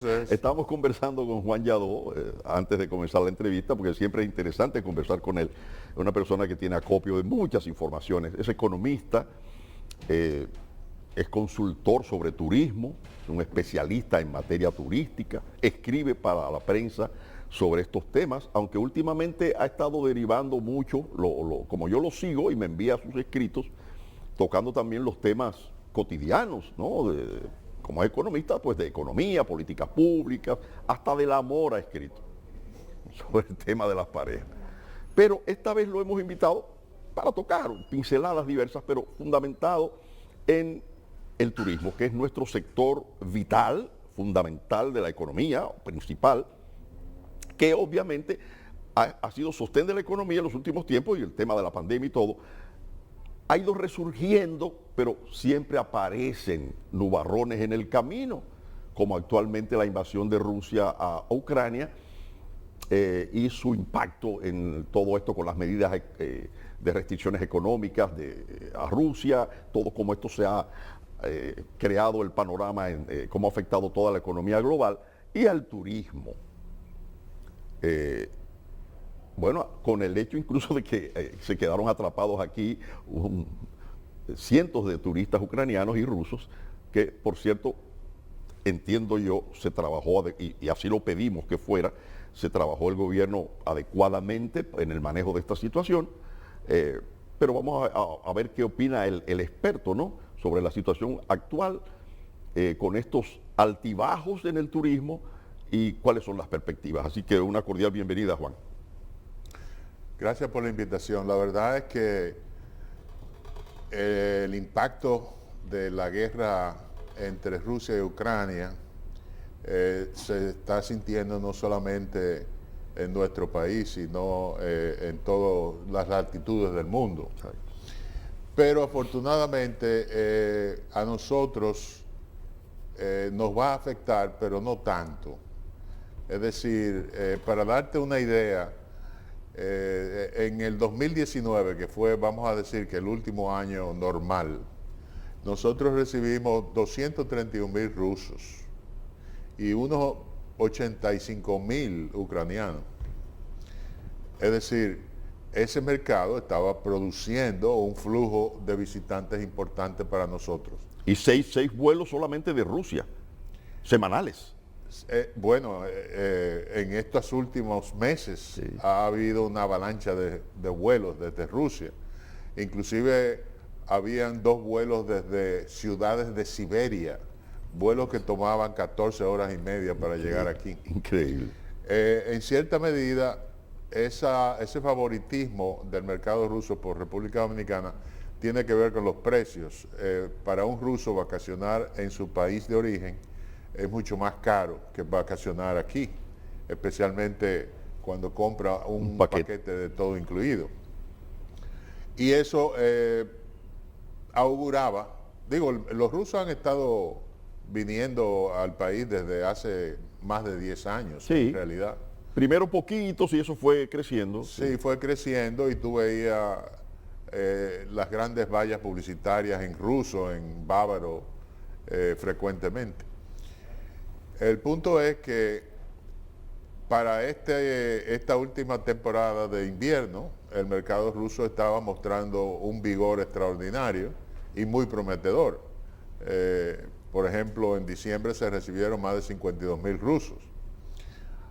Estábamos conversando con Juan Yadó antes de comenzar la entrevista, porque siempre es interesante conversar con él. Es una persona que tiene acopio de muchas informaciones. Es economista, eh, es consultor sobre turismo, es un especialista en materia turística, escribe para la prensa sobre estos temas, aunque últimamente ha estado derivando mucho, como yo lo sigo y me envía sus escritos, tocando también los temas cotidianos, ¿no? Como es economista, pues de economía, políticas públicas, hasta del amor ha escrito sobre el tema de las parejas. Pero esta vez lo hemos invitado para tocar pinceladas diversas, pero fundamentado en el turismo, que es nuestro sector vital, fundamental de la economía, principal, que obviamente ha sido sostén de la economía en los últimos tiempos y el tema de la pandemia y todo, ha ido resurgiendo, pero siempre aparecen nubarrones en el camino, como actualmente la invasión de Rusia a Ucrania y su impacto en todo esto con las medidas de restricciones económicas a Rusia, todo como esto se ha creado el panorama, cómo ha afectado toda la economía global y al turismo. Bueno, con el hecho incluso de que se quedaron atrapados aquí cientos de turistas ucranianos y rusos, que por cierto, entiendo yo, se trabajó, y así lo pedimos que fuera, se trabajó el gobierno adecuadamente en el manejo de esta situación, pero vamos a ver qué opina el experto, ¿no?, sobre la situación actual, con estos altibajos en el turismo y cuáles son las perspectivas. Así que una cordial bienvenida, Juan. Gracias por la invitación. La verdad es que el impacto de la guerra entre Rusia y Ucrania se está sintiendo no solamente en nuestro país, sino en todas las latitudes del mundo. Pero afortunadamente a nosotros nos va a afectar, pero no tanto. Es decir, para darte una idea, en el 2019, que fue, vamos a decir, que el último año normal, nosotros recibimos 231,000 rusos y unos 85,000 ucranianos. Es decir, ese mercado estaba produciendo un flujo de visitantes importante para nosotros. Y seis vuelos solamente de Rusia, semanales. En estos últimos meses sí ha habido una avalancha de vuelos desde Rusia. Inclusive habían 2 vuelos desde ciudades de Siberia, vuelos que tomaban 14 horas y media para llegar aquí. Increíble. En cierta medida, ese favoritismo del mercado ruso por República Dominicana tiene que ver con los precios. Para un ruso vacacionar en su país de origen es mucho más caro que vacacionar aquí, especialmente cuando compra un paquete de todo incluido. Y eso auguraba, los rusos han estado viniendo al país desde hace más de 10 años, sí, en realidad. Primero poquitos y eso fue creciendo. Sí, fue creciendo y tú veías las grandes vallas publicitarias en ruso, en bávaro, frecuentemente. El punto es que para esta última temporada de invierno, el mercado ruso estaba mostrando un vigor extraordinario y muy prometedor. Por ejemplo, en diciembre se recibieron más de 52,000 rusos.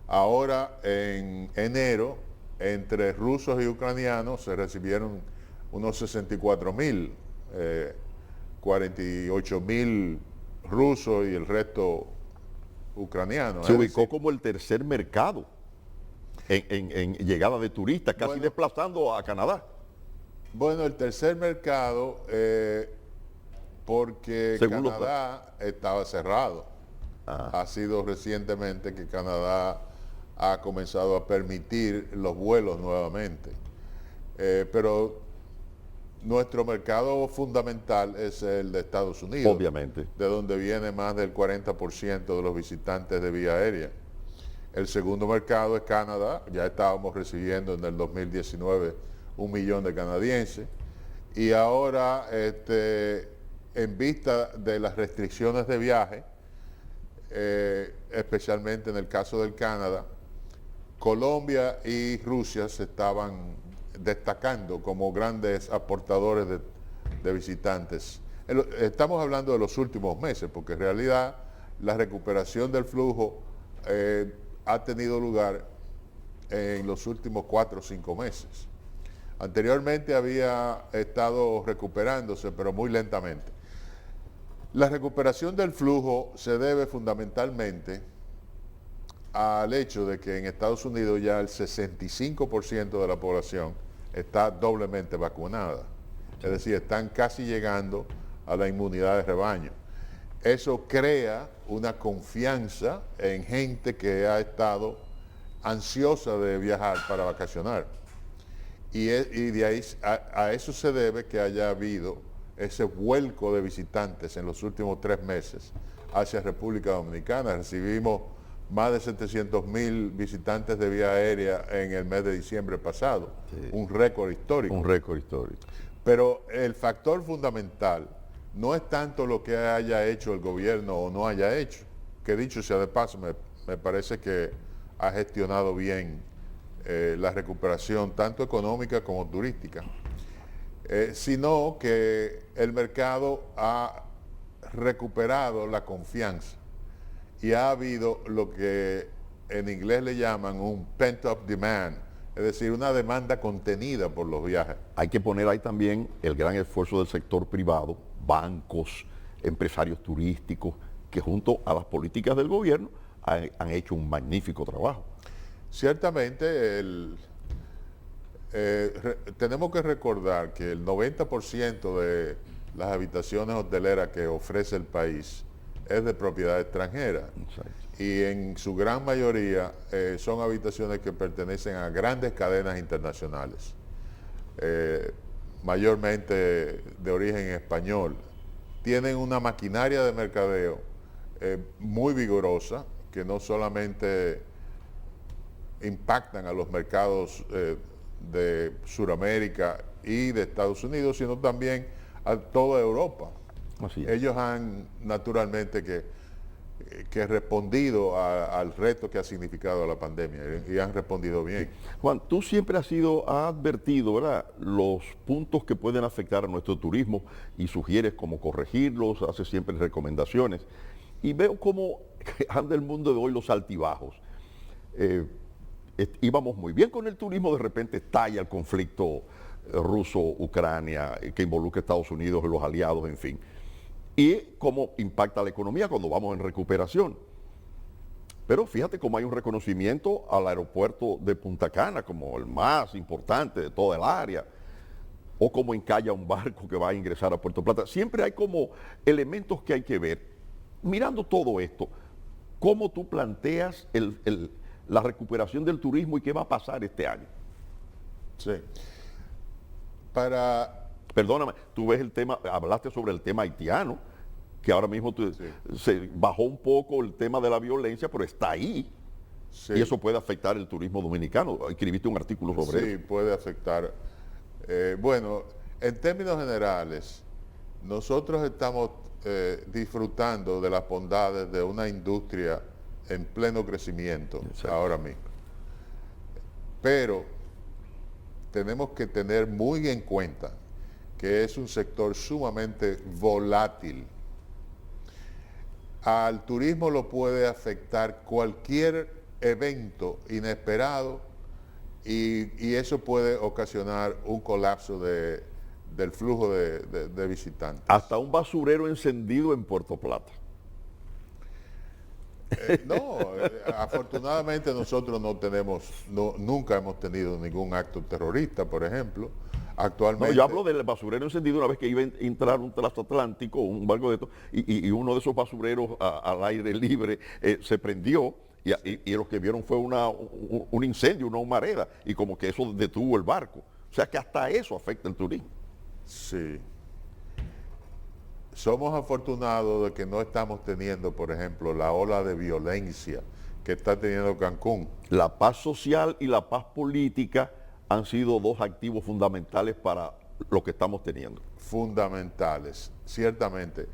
Ahora, en enero, entre rusos y ucranianos se recibieron unos 64,000, 48,000 rusos y el resto ucraniano. Se ubicó como el tercer mercado en llegada de turistas, casi desplazando a Canadá. Bueno, el tercer mercado, porque según Canadá estaba cerrado. Ha sido recientemente que Canadá ha comenzado a permitir los vuelos nuevamente. Pero nuestro mercado fundamental es el de Estados Unidos. Obviamente. De donde viene más del 40% de los visitantes de vía aérea. El segundo mercado es Canadá. Ya estábamos recibiendo en el 2019 1 millón de canadienses. Y ahora, en vista de las restricciones de viaje, especialmente en el caso del Canadá, Colombia y Rusia se estaban destacando como grandes aportadores de visitantes. Estamos hablando de los últimos meses, porque en realidad la recuperación del flujo ha tenido lugar en los últimos 4 o 5 meses. Anteriormente había estado recuperándose, pero muy lentamente. La recuperación del flujo se debe fundamentalmente al hecho de que en Estados Unidos ya el 65% de la población está doblemente vacunada. Es decir, están casi llegando a la inmunidad de rebaño. Eso crea una confianza en gente que ha estado ansiosa de viajar para vacacionar. Y de ahí a eso se debe que haya habido ese vuelco de visitantes en los últimos 3 meses hacia República Dominicana. Recibimos más de 700,000 visitantes de vía aérea en el mes de diciembre pasado, sí. Un récord histórico. Un récord histórico. Pero el factor fundamental no es tanto lo que haya hecho el gobierno o no haya hecho, que dicho sea de paso, me parece que ha gestionado bien la recuperación tanto económica como turística, sino que el mercado ha recuperado la confianza y ha habido lo que en inglés le llaman un pent-up demand, es decir, una demanda contenida por los viajes. Hay que poner ahí también el gran esfuerzo del sector privado, bancos, empresarios turísticos, que junto a las políticas del gobierno han hecho un magnífico trabajo. Ciertamente, tenemos que recordar que el 90% de las habitaciones hoteleras que ofrece el país es de propiedad extranjera. Exacto. Y en su gran mayoría son habitaciones que pertenecen a grandes cadenas internacionales, mayormente de origen español. Tienen una maquinaria de mercadeo muy vigorosa, que no solamente impactan a los mercados de Sudamérica y de Estados Unidos, sino también a toda Europa. Así es. Ellos han naturalmente que respondido al reto que ha significado la pandemia y han respondido bien. Juan, tú siempre has advertido, ¿verdad?, los puntos que pueden afectar a nuestro turismo y sugieres cómo corregirlos, haces siempre recomendaciones. Y veo cómo anda el mundo de hoy los altibajos. Íbamos muy bien con el turismo, de repente estalla el conflicto ruso-Ucrania que involucra a Estados Unidos y los aliados, en fin. Y cómo impacta la economía cuando vamos en recuperación. Pero fíjate cómo hay un reconocimiento al aeropuerto de Punta Cana como el más importante de toda el área, o cómo encalla un barco que va a ingresar a Puerto Plata. Siempre hay como elementos que hay que ver. Mirando todo esto, ¿cómo tú planteas la recuperación del turismo y qué va a pasar este año? Sí. Perdóname, tú ves el tema, hablaste sobre el tema haitiano, que ahora mismo se bajó un poco el tema de la violencia, pero está ahí. Sí. Y eso puede afectar el turismo dominicano. Escribiste un artículo sobre eso. Sí, puede afectar. Bueno, en términos generales, nosotros estamos disfrutando de las bondades de una industria en pleno crecimiento. Exacto. Ahora mismo. Pero tenemos que tener muy en cuenta que es un sector sumamente volátil. Al turismo lo puede afectar cualquier evento inesperado y eso puede ocasionar un colapso del flujo de visitantes. Hasta un basurero encendido en Puerto Plata. Afortunadamente nosotros nunca hemos tenido ningún acto terrorista, por ejemplo. Actualmente. No, yo hablo del basurero encendido una vez que iba a entrar un transatlántico, un barco de esto, y uno de esos basureros al aire libre se prendió y lo que vieron fue un incendio, una humareda, y como que eso detuvo el barco. O sea que hasta eso afecta el turismo. Sí. Somos afortunados de que no estamos teniendo, por ejemplo, la ola de violencia que está teniendo Cancún. La paz social y la paz política han sido dos activos fundamentales para lo que estamos teniendo. Fundamentales, ciertamente.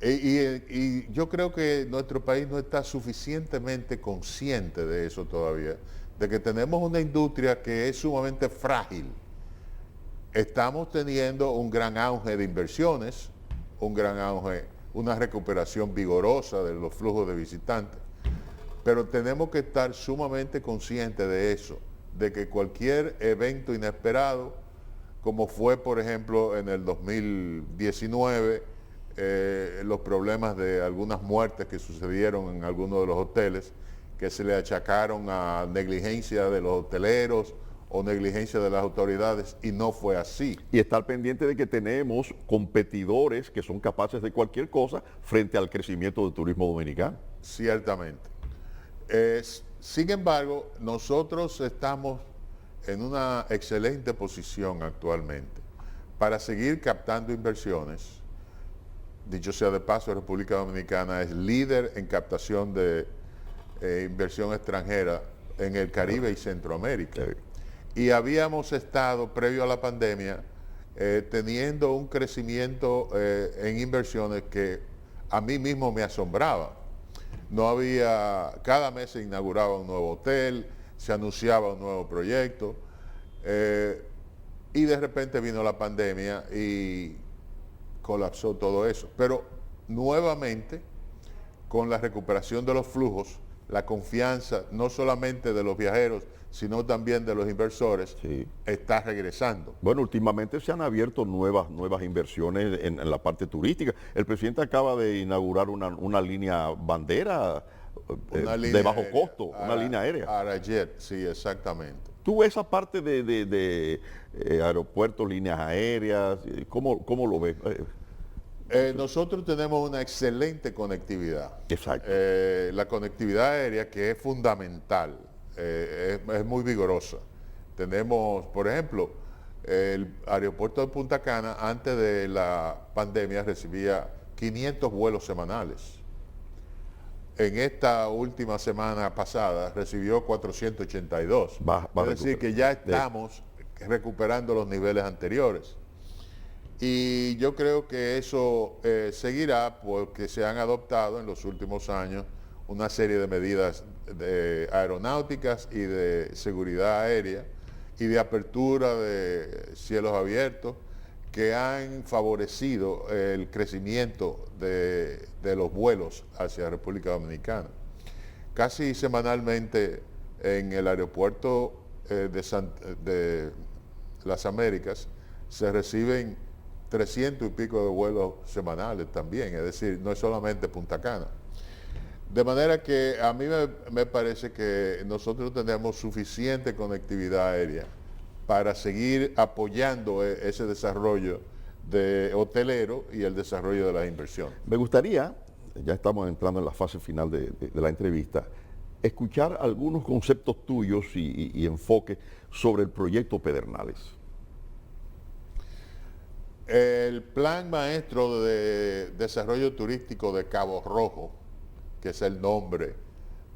Y yo creo que nuestro país no está suficientemente consciente de eso todavía, de que tenemos una industria que es sumamente frágil. Estamos teniendo un gran auge de inversiones, un gran auge, una recuperación vigorosa de los flujos de visitantes, pero tenemos que estar sumamente conscientes de eso, de que cualquier evento inesperado, como fue por ejemplo en el 2019, los problemas de algunas muertes que sucedieron en algunos de los hoteles, que se le achacaron a negligencia de los hoteleros o negligencia de las autoridades, y no fue así. Y estar pendiente de que tenemos competidores que son capaces de cualquier cosa frente al crecimiento del turismo dominicano. Ciertamente. Sin embargo, nosotros estamos en una excelente posición actualmente para seguir captando inversiones. Dicho sea de paso, República Dominicana es líder en captación de inversión extranjera en el Caribe y Centroamérica. Y habíamos estado, previo a la pandemia, teniendo un crecimiento en inversiones que a mí mismo me asombraba. No había, cada mes se inauguraba un nuevo hotel, se anunciaba un nuevo proyecto, y de repente vino la pandemia y colapsó todo eso. Pero nuevamente, con la recuperación de los flujos, la confianza no solamente de los viajeros, sino también de los inversores, Sí. está regresando. Bueno, últimamente se han abierto nuevas inversiones en la parte turística. El presidente acaba de inaugurar una línea bandera Una línea de bajo aérea, costo, una línea aérea. Arajet, sí, exactamente. ¿Tú ves esa parte de aeropuertos, líneas aéreas? ¿Cómo lo ves? Nosotros tenemos una excelente conectividad. Exacto. La conectividad aérea, que es fundamental, es muy vigorosa. Tenemos, por ejemplo, el aeropuerto de Punta Cana, antes de la pandemia, recibía 500 vuelos semanales. En esta última semana pasada recibió 482. Va a Es decir, que ya estamos recuperando los niveles anteriores. Y yo creo que eso seguirá porque se han adoptado en los últimos años una serie de medidas aeronáuticas y de seguridad aérea y de apertura de cielos abiertos que han favorecido el crecimiento de los vuelos hacia República Dominicana. Casi semanalmente en el aeropuerto de las Américas se reciben 300 y pico de vuelos semanales también, es decir, no es solamente Punta Cana. De manera que a mí me parece que nosotros tenemos suficiente conectividad aérea para seguir apoyando ese desarrollo de hotelero y el desarrollo de las inversiones. Me gustaría, ya estamos entrando en la fase final de la entrevista, escuchar algunos conceptos tuyos y enfoques sobre el proyecto Pedernales. El plan maestro de desarrollo turístico de Cabo Rojo, que es el nombre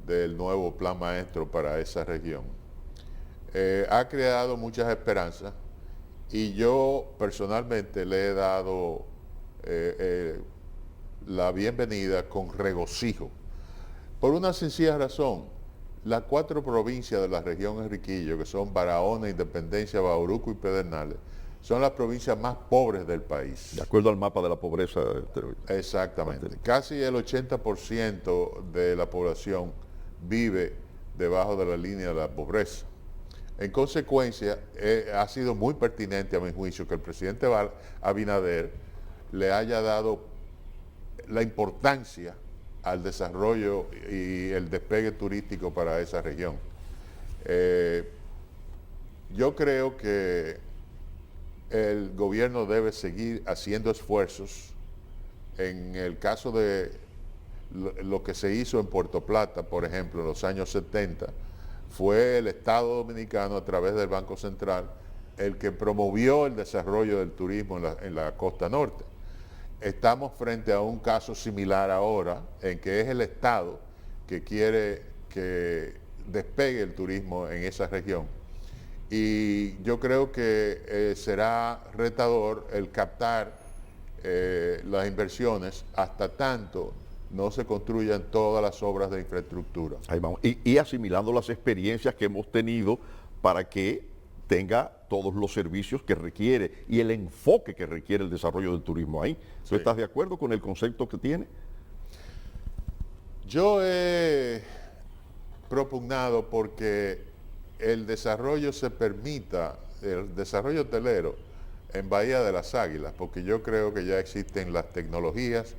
del nuevo plan maestro para esa región, ha creado muchas esperanzas y yo personalmente le he dado la bienvenida con regocijo. Por una sencilla razón, las 4 provincias de la región Enriquillo, que son Barahona, Independencia, Bauruco y Pedernales, son las provincias más pobres del país. De acuerdo al mapa de la pobreza. Exactamente. Casi el 80% de la población vive debajo de la línea de la pobreza. En consecuencia, ha sido muy pertinente a mi juicio que el presidente Abinader le haya dado la importancia al desarrollo y el despegue turístico para esa región. Yo creo que el gobierno debe seguir haciendo esfuerzos. En el caso de lo que se hizo en Puerto Plata, por ejemplo, en los años 70, fue el Estado Dominicano a través del Banco Central el que promovió el desarrollo del turismo en la costa norte. Estamos frente a un caso similar ahora, en que es el Estado que quiere que despegue el turismo en esa región. Y yo creo que será retador el captar las inversiones hasta tanto no se construyan todas las obras de infraestructura. Ahí vamos. Y asimilando las experiencias que hemos tenido para que tenga todos los servicios que requiere y el enfoque que requiere el desarrollo del turismo ahí. ¿Tú Sí. estás de acuerdo con el concepto que tiene? Yo he propugnado porque el desarrollo se permita, el desarrollo hotelero en Bahía de las Águilas, porque yo creo que ya existen las tecnologías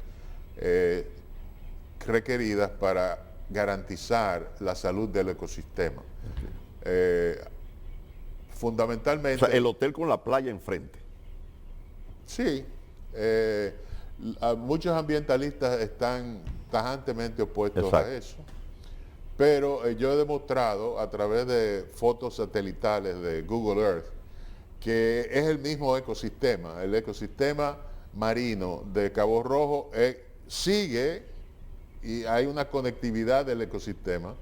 requeridas para garantizar la salud del ecosistema. O Fundamentalmente, sea, el hotel con la playa enfrente. sí, muchos ambientalistas están tajantemente opuestos Exacto. a eso, pero yo he demostrado a través de fotos satelitales de Google Earth que es el mismo ecosistema. El ecosistema marino de Cabo Rojo sigue y hay una conectividad del ecosistema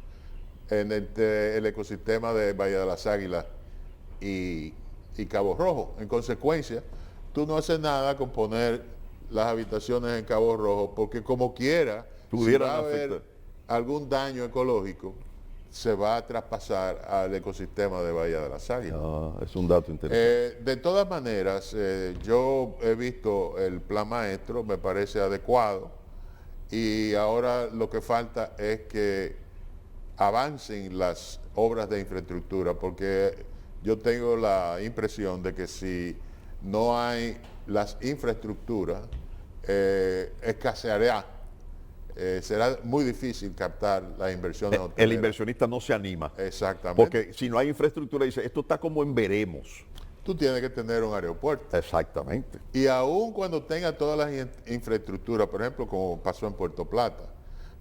entre el ecosistema de Bahía de las Águilas y Cabo Rojo. En consecuencia, tú no haces nada con poner las habitaciones en Cabo Rojo porque como quiera, si Pudieran va a haber afectar. algún daño ecológico, se va a traspasar al ecosistema de Bahía de las Águilas. Ah, es un dato interesante. De todas maneras, yo he visto el plan maestro, me parece adecuado, y ahora lo que falta es que avancen las obras de infraestructura, porque yo tengo la impresión de que si no hay las infraestructuras, escaseará. Será muy difícil captar las inversiones El hoteleras. inversionista no se anima. Exactamente. Porque si no hay infraestructura, dice, esto está como en veremos. Tú tienes que tener un aeropuerto. Exactamente. Y aún cuando tenga todas las infraestructuras, por ejemplo, como pasó en Puerto Plata,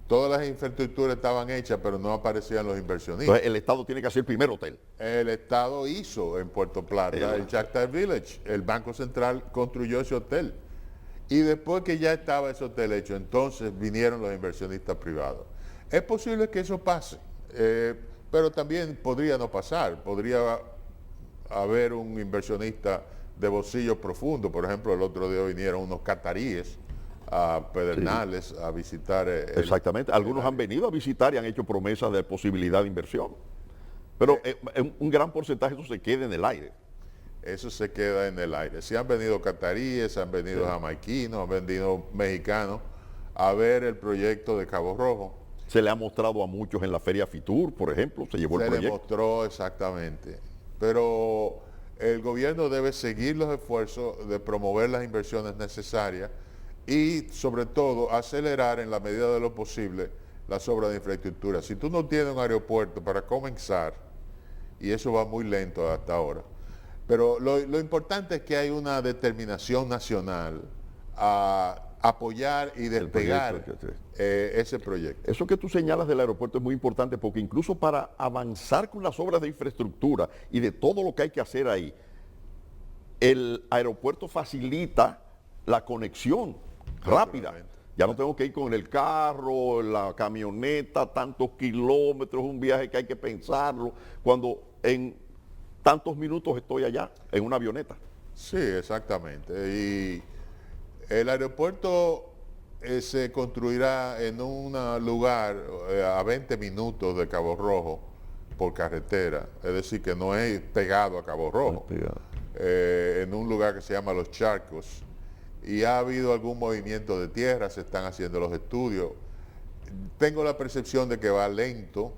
todas las infraestructuras estaban hechas, pero no aparecían los inversionistas. Entonces el Estado tiene que hacer el primer hotel. El Estado hizo en Puerto Plata el Chactar Village. El Banco Central construyó ese hotel. Y después que ya estaba ese hotel hecho, entonces vinieron los inversionistas privados. Es posible que eso pase, pero también podría no pasar. Podría haber un inversionista de bolsillo profundo. Por ejemplo, el otro día vinieron unos cataríes a Pedernales a visitar. Exactamente. Algunos han venido a visitar y han hecho promesas de posibilidad de inversión. Pero en un gran porcentaje eso se queda en el aire. Eso se queda en el aire. Si han venido cataríes, han venido jamaiquinos, han venido mexicanos a ver el proyecto de Cabo Rojo. Se le ha mostrado a muchos en la Feria Fitur, por ejemplo, se llevó el Se le proyecto. mostró exactamente. Pero el gobierno debe seguir los esfuerzos de promover las inversiones necesarias y sobre todo acelerar en la medida de lo posible las obras de infraestructura. Si tú no tienes un aeropuerto para comenzar, y eso va muy lento hasta ahora, pero lo importante es que hay una determinación nacional a apoyar y despegar ese proyecto. Eso que tú señalas del aeropuerto es muy importante porque incluso para avanzar con las obras de infraestructura y de todo lo que hay que hacer ahí, el aeropuerto facilita la conexión rápida. Ya no tengo que ir con el carro, la camioneta, tantos kilómetros, un viaje que hay que pensarlo, cuando en tantos minutos estoy allá, en una avioneta. Sí, exactamente. Y el aeropuerto se construirá en un lugar a 20 minutos de Cabo Rojo por carretera, es decir, que no es pegado a Cabo Rojo, en un lugar que se llama Los Charcos. Y ha habido algún movimiento de tierra, se están haciendo los estudios. Tengo la percepción de que va lento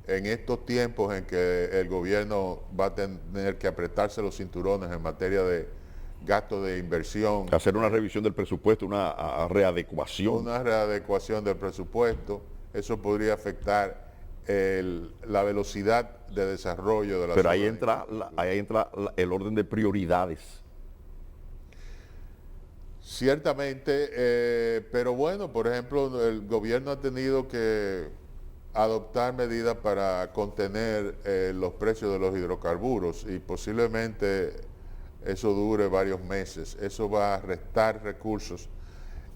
en estos tiempos en que el gobierno va a tener que apretarse los cinturones en materia de gastos de inversión. Hacer una revisión del presupuesto, una readecuación. Una readecuación del presupuesto. Eso podría afectar la velocidad de desarrollo de la Pero zona. ahí entra el orden de prioridades. Ciertamente, pero bueno, por ejemplo, el gobierno ha tenido que adoptar medidas para contener los precios de los hidrocarburos y posiblemente eso dure varios meses. Eso va a restar recursos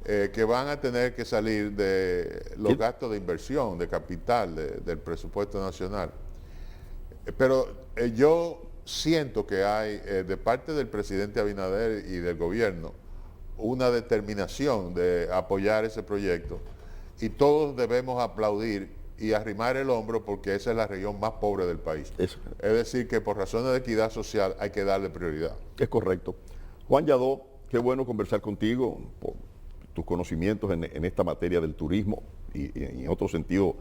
que van a tener que salir de los gastos de inversión, de capital, del presupuesto nacional. Pero yo siento que hay de parte del presidente Abinader y del gobierno una determinación de apoyar ese proyecto y todos debemos aplaudir y arrimar el hombro porque esa es la región más pobre del país. Es decir, que por razones de equidad social hay que darle prioridad. Es correcto. Juan Yadó, qué bueno conversar contigo por tus conocimientos en esta materia del turismo y en otro sentido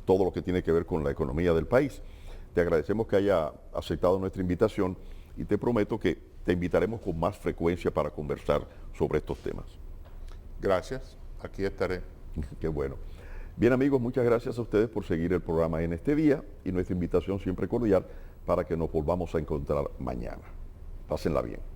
todo lo que tiene que ver con la economía del país. Te agradecemos que haya aceptado nuestra invitación y te prometo que te invitaremos con más frecuencia para conversar sobre estos temas. Gracias, aquí estaré. Qué bueno. Bien amigos, muchas gracias a ustedes por seguir el programa en este día y nuestra invitación siempre cordial para que nos volvamos a encontrar mañana. Pásenla bien.